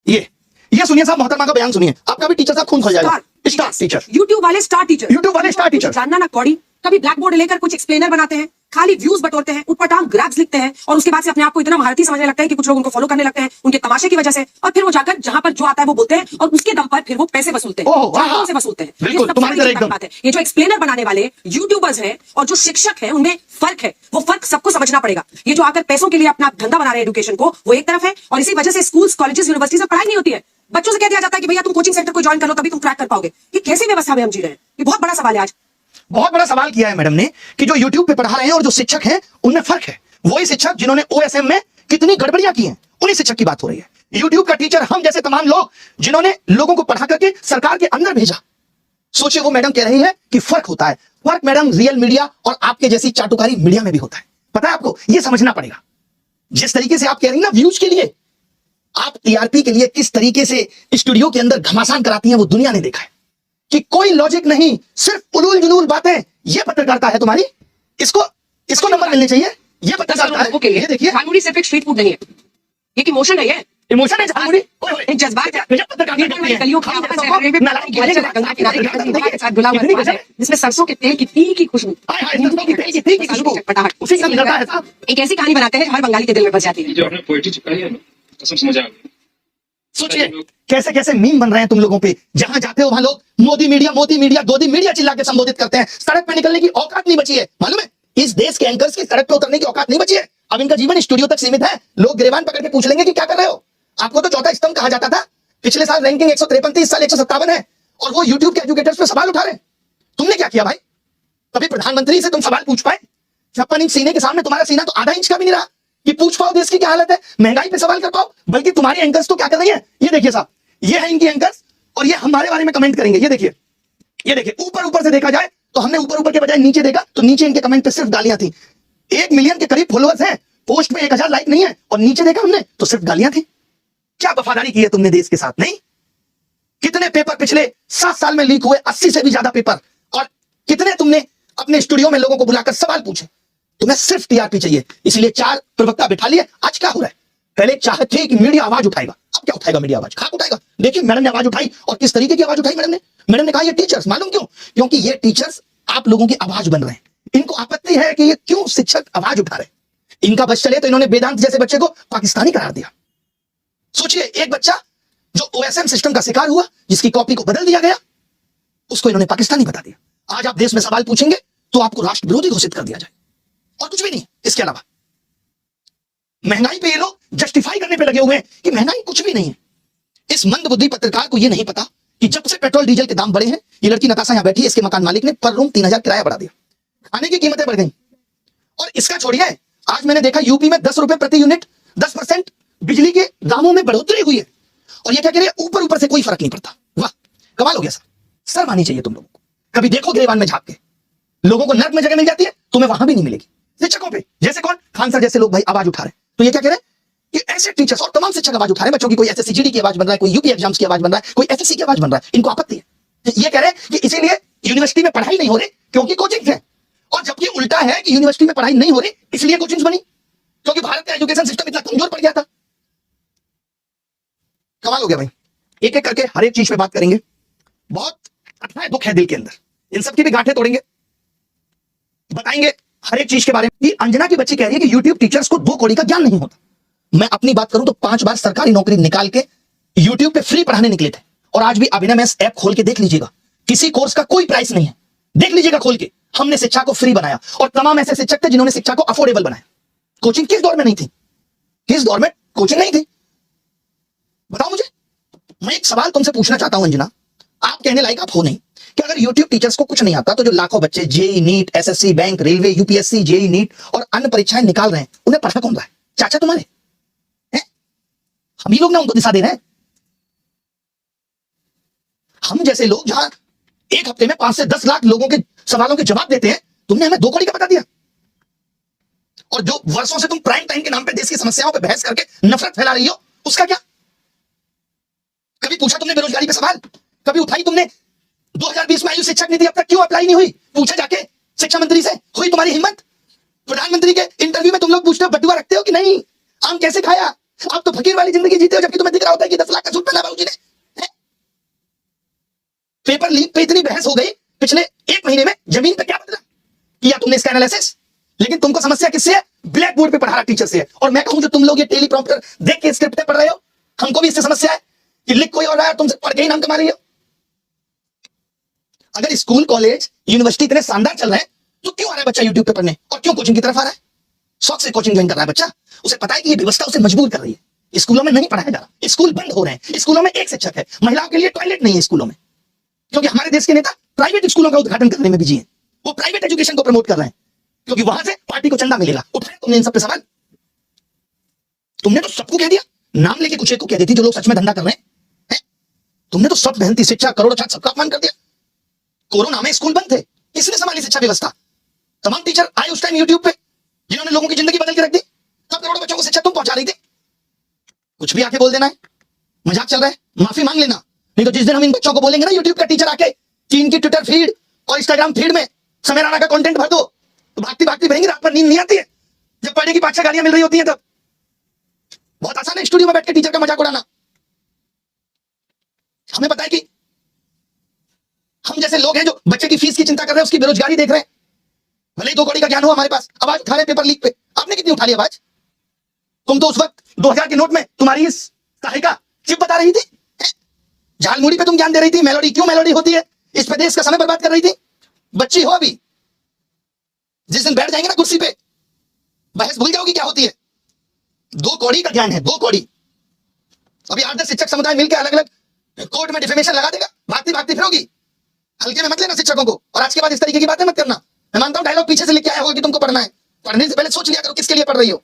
ये सुनिए साहब, मोहतरमा का बयान सुनिए, आपका भी टीचर साहब खून खोल जाएगा। स्टार टीचर, यूट्यूब वाले स्टार टीचर, यूट्यूब वाले स्टार टीचर, जानना ना कौड़ी, कभी ब्लैक बोर्ड लेकर कुछ एक्सप्लेनर बनाते हैं, खाली व्यूज बटोरते हैं, उटपटांग ग्राफ्स लिखते हैं और उसके बाद से अपने आप को इतना महारथी समझने लगते हैं कि कुछ लोग उनको फॉलो करने लगते हैं उनके तमाशे की वजह से, और फिर वो जाकर जहां पर जो आता है वो बोलते हैं और उसके दम पर फिर वो पैसे वसूलते हैं, से वसूलते हैं। बिल्कुल तुम्हारी तरह एकदम बात है। ये जो एक्सप्लेनर बनाने वाले यूट्यूबर्स हैं और जो शिक्षक हैं उनमें फर्क है, वो फर्क सबको समझना पड़ेगा। ये जो आकर पैसों के लिए अपना धंधा बना रहे हैं एजुकेशन को, वो एक तरफ है, और इसी वजह से स्कूल्स, कॉलेजेस, यूनिवर्सिटीज में पढ़ाई नहीं होती है। बच्चों से कह दिया जाता है कि भैया तुम कोचिंग सेंटर को ज्वाइन कर लो तभी तुम क्रैक कर पाओगे। ये कैसी व्यवस्था में हम जी रहे हैं? ये बहुत बड़ा सवाल है। आज बहुत बड़ा सवाल किया है मैडम ने कि जो यूट्यूब पे पढ़ा रहे हैं और जो शिक्षक हैं उनमें फर्क है। वही शिक्षक जिन्होंने ओएसएम में कितनी गड़बड़ियां की हैं, उन्हीं शिक्षक की बात हो रही है। यूट्यूब का टीचर हम जैसे तमाम लोग जिन्होंने लोगों को पढ़ा करके सरकार के अंदर भेजा। सोचिए, वो मैडम कह रही है कि फर्क होता है। फर्क मैडम रियल मीडिया और आपके जैसी चाटुकारी मीडिया में भी होता है। पता है आपको, यह समझना पड़ेगा। जिस तरीके से आप कह रही ना व्यूज के लिए, आप टीआरपी के लिए किस तरीके से स्टूडियो के अंदर घमासान कराती हैं वो दुनिया ने देखा है कि कोई लॉजिक नहीं, सिर्फ उलूल जुलूल बातें। ये पत्रकारिता है तुम्हारी, इसको नंबर मिलने चाहिए। ये पत्रकारिता है। ये देखिए, झालमुड़ी सिर्फ एक स्ट्रीट फूड नहीं है, ये एक इमोशन है। ये इमोशन है झालमुड़ी, एक जज्बात है। जिसमें सरसों के तेल की तीखी खुशबू, एक ऐसी कहानी बनाते हैं जो हर बंगाली के दिल में बस जाती है। जो आपने पोएट्री चिपकाई है ना, कसम से मजा आ गया। सोचिए कैसे कैसे मीम बन रहे हैं तुम लोगों पे। जहां जाते हो वहां लोग मोदी मीडिया, गोदी मीडिया चिल्ला के संबोधित करते हैं। सड़क पे निकलने की औकात नहीं बची है, मालूम है? इस देश के एंकर्स की सड़क पे उतरने की औकात नहीं बची है। अब इनका जीवन स्टूडियो तक सीमित है। लोग गिरबान पकड़ के पूछ लेंगे कि क्या कर रहे हो। आपको तो चौथा स्तंभ कहा जाता था। पिछले साल रैंकिंग 153, इस साल 157 है, और वो यूट्यूब के एजुकेटर्स पे सवाल उठा रहे हैं। तुमने क्या किया भाई? कभी प्रधानमंत्री से तुम सवाल पूछ पाए? 56 इंच सीने के सामने तुम्हारा सीना तो आधा इंच का भी नहीं रहा कि पूछ पाओ देश की क्या हालत है, महंगाई पे सवाल कर पाओ। बल्कि तुम्हारी एंकर्स तो क्या कर रही है, ये देखिए साहब, ये है इनकी एंकर्स, और ये हमारे बारे में कमेंट करेंगे। ये देखिए, ये देखिए, ऊपर से देखा जाए तो हमने ऊपर के बजाय नीचे देखा तो नीचे इनके कमेंट पे सिर्फ गालियां थी। 1 मिलियन के करीब फॉलोअर्स हैं, पोस्ट में 1000 लाइक नहीं है, और नीचे देखा हमने तो सिर्फ गालियां थी। क्या वफादारी की है तुमने देश के साथ? नहीं। कितने पेपर पिछले 7 साल में लीक हुए, 80 से भी ज्यादा पेपर, और कितने तुमने अपने स्टूडियो में लोगों को बुलाकर सवाल पूछे। तुम्हें सिर्फ टीआरपी चाहिए, इसलिए 4 प्रवक्ता बिठा लिए। आज क्या हो रहा है? पहले चाहते थे कि मीडिया आवाज उठाएगा, अब क्या उठाएगा मीडिया? आवाज खाक उठाएगा। देखिए मैडम ने आवाज उठाई, और किस तरीके की आवाज उठाई मैडम ने कहा ये टीचर्स, मालूम क्यों? क्योंकि ये टीचर्स आप लोगों की आवाज बन रहे हैं। इनको आपत्ति है कि ये क्यों शिक्षक आवाज उठा रहे हैं। इनका बस चले तो इन्होंने वेदांत जैसे बच्चे को पाकिस्तानी करार दिया। सोचिए, एक बच्चा जो ओएसएम सिस्टम का शिकार हुआ, जिसकी कॉपी को बदल दिया गया, उसको इन्होंने पाकिस्तानी बता दिया। आज आप देश में सवाल पूछेंगे तो आपको राष्ट्र विरोधी घोषित कर दिया जाए, और कुछ भी नहीं इसके अलावा। महंगाई पे ये लोग जस्टिफाई करने पे लगे हुए हैं कि महंगाई कुछ भी नहीं है। इस मंदबुद्धि पत्रकार को ये नहीं पता कि जब से पेट्रोल डीजल के दाम बढ़े हैं, ये लड़की नताशा यहां बैठी है, इसके मकान मालिक ने पर रूम 3000 किराया बढ़ा दिया, खाने की कीमतें बढ़ गई। और इसका छोड़िए, आज मैंने देखा यूपी में 10 रुपए प्रति यूनिट 10% बिजली के दामों में बढ़ोतरी हुई है, और ये क्या कह रहे हैं, ऊपर से कोई फर्क नहीं पड़ता। वाह, कमाल हो गया सर। शर्म आनी चाहिए तुम लोगों को। कभी देखो गिरेबान में झांक के, लोगों को नर्क में जगह मिल जाती है, तुम्हें वहां भी नहीं मिलेगी। शिक्षकों पे जैसे कौन, खान सर जैसे लोग भाई आवाज उठा रहे हैं। तो ये क्या कह रहे हैं कि ऐसे टीचर्स और तमाम शिक्षक आवाज उठा रहे हैं बच्चों की। कोई एसएससी की आवाज बन रहा है, कोई यूपी एग्जाम्स की आवाज बन रहा है, कोई एसएससी की आवाज बन रहा है। इनको आपत्ति है। ये कह रहे हैं कि इसीलिए यूनिवर्सिटी में पढ़ाई नहीं हो रही क्योंकि कोचिंग है, और जबकि उल्टा है कि यूनिवर्सिटी में पढ़ाई नहीं हो रही इसलिए कोचिंग बनी, क्योंकि भारत का एजुकेशन सिस्टम इतना कमजोर पड़ गया था। कमाल हो गया भाई। एक एक करके हर एक चीज पे बात करेंगे। बहुत अथाह दुख है दिल के अंदर, इन सबकी भी गांठें तोड़ेंगे, बताएंगे हर एक चीज के बारे में। अंजना की बच्ची कह रही है कि यूट्यूब टीचर्स को 2 कौड़ी का ज्ञान नहीं होता। मैं अपनी बात करूं तो 5 बार सरकारी नौकरी निकाल के यूट्यूब पे फ्री पढ़ाने निकले थे, और आज भी अभिनव मैथ्स ऐप खोल के देख लीजिएगा, किसी कोर्स का कोई प्राइस नहीं है, देख लीजिएगा खोल के। हमने शिक्षा को फ्री बनाया, और तमाम ऐसे शिक्षक थे जिन्होंने शिक्षा को अफोर्डेबल बनाया। कोचिंग किस दौर में नहीं थी? किस दौर में कोचिंग नहीं थी? बताओ मुझे। मैं एक सवाल तुमसे पूछना चाहता हूं अंजना, आप कहने लायक आप हो नहीं, कि अगर यूट्यूब टीचर्स को कुछ नहीं आता तो जो लाखों बच्चे JEE NEET, SSC, bank, railway, UPSC, JEE NEET और अन्य परीक्षाएं निकाल रहे हैं, उन्हें पढ़ा कौन रहा है? चाचा तुम्हारे हैं? हम ही लोग ना उनको दिशा दे रहे हैं। हम जैसे लोग जहां एक हफ्ते में 5 से 10 लाख लोगों के सवालों के जवाब देते हैं, तुमने हमें 2 कौड़ी का बता दिया। और जो वर्षों से तुम प्राइम टाइम के नाम पे देश की समस्याओं पे बहस करके नफरत फैला रही हो, उसका क्या? कभी पूछा तुमने बेरोजगारी पे सवाल? कभी उठाई तुमने 2020 में आयु शिक्षक नीति अब तक क्यों अप्लाई नहीं हुई? पूछा जाके शिक्षा मंत्री से? हुई तुम्हारी हिम्मत? प्रधानमंत्री के इंटरव्यू में तुम लोग पूछते हो बटुआ रखते हो कि नहीं? आम कैसे खाया? आप तो फकीर वाली जिंदगी जीते हो, जबकि तुम्हें दिख रहा होता है कि 10 लाख का सूट पेपर लीक पे इतनी बहस हो गई पिछले 1 महीने में, जमीन पे क्या बदला? किया तुमने इसका एनालिसिस? लेकिन तुमको समस्या किससे है? ब्लैक बोर्ड पे पढ़ा रहा टीचर से है। और मैं कहूं जो तुम लोग ये टेलीप्रॉम्प्टर देख के स्क्रिप्ट पढ़ रहे हो, हमको भी इससे समस्या है कि लिख कोई और रहा है, तुमसे पढ़ के ही नाम कमा रही हो। अगर स्कूल, कॉलेज, यूनिवर्सिटी इतने शानदार चल रहे हैं तो क्यों आ रहा है बच्चा यूट्यूब पे पढ़ने, और क्यों कोचिंग की तरफ आ रहा है? शौक से कोचिंग ज्वाइन कर रहा है बच्चा। उसे पता है कि ये व्यवस्था उसे मजबूर कर रही है। स्कूलों में नहीं पढ़ाया जा रहा, स्कूल बंद हो रहे हैं, स्कूलों में एक शिक्षक है, महिलाओं के लिए टॉयलेट नहीं है स्कूलों में, क्योंकि हमारे देश के नेता प्राइवेट स्कूलों का उद्घाटन करने में बिजी हैं। वो प्राइवेट एजुकेशन को प्रमोट कर रहे हैं क्योंकि वहां से पार्टी को चंदा मिलेगा। उठाया तुमने इन सब पे सवाल? तुमने तो सबको कह दिया, नाम लेके कुछ एक को कह देती जो लोग सच में धंधा कर रहे हैं। तुमने तो सब मेहनती शिक्षा, करोड़ों छात्र, सबका अपमान कर दिया। कोरोना में स्कूल बंद थे, किसने संभाली शिक्षा व्यवस्था? तमाम टीचर आए उस टाइम यूट्यूब पे, जिन्होंने लोगों की जिंदगी बदल के रख दी। तब करोड़ों बच्चों को शिक्षा तुम पहुंचा रही थी। कुछ भी आके बोल देना है, मजाक चल रहा है, माफी मांग लेना। नहीं तो जिस दिन हम इन बच्चों को बोलेंगे ना यूट्यूब का टीचर आके कि इनकी ट्विटर फीड और इंस्टाग्राम फीड में समय राणा का कंटेंट भर दो, तो भागती भागती बहेंगी, रात भर नींद नहीं आती है जब पढ़ने की 5-6 गालियां मिल रही होती हैं तब। बहुत आसान है स्टूडियो में बैठ के टीचर का मजाक उड़ाना। हमें पता है कि हम जैसे लोग हैं जो बच्चे की फीस की चिंता कर रहे हैं, उसकी बेरोजगारी देख रहे हैं, भले ही 2 कौड़ी का ज्ञान हो हमारे पास, आवाज उठा रहे पेपर लीक पे। आपने कितनी उठा ली आवाज? तुम तो उस वक्त 2000 के नोट में तुम्हारी इस सहायिका चिप बता रही थी, झालमुड़ी पे तुम ज्ञान दे रही थी। मेलोडी क्यों मेलोडी होती है, इस पे देश का समय बर्बाद कर रही थी। बच्ची हो अभी, जिस दिन बैठ जाएंगे ना कुर्सी पे, बहस भूल जाओगी क्या होती है। 2 कौड़ी का ज्ञान है, 2 कौड़ी। अभी 8-10 शिक्षक समुदाय मिलकर अलग अलग कोर्ट में डिफेमेशन लगा देगा, भागती भागती फिरोगी। हल्के में मत लेना शिक्षकों को, और आज के बाद इस तरीके की बातें मत करना। मैं मानता हूं डायलॉग पीछे से लिख के आया होगा कि तुमको पढ़ना है, पढ़ने से पहले सोच लिया करो किसके लिए पढ़ रही हो।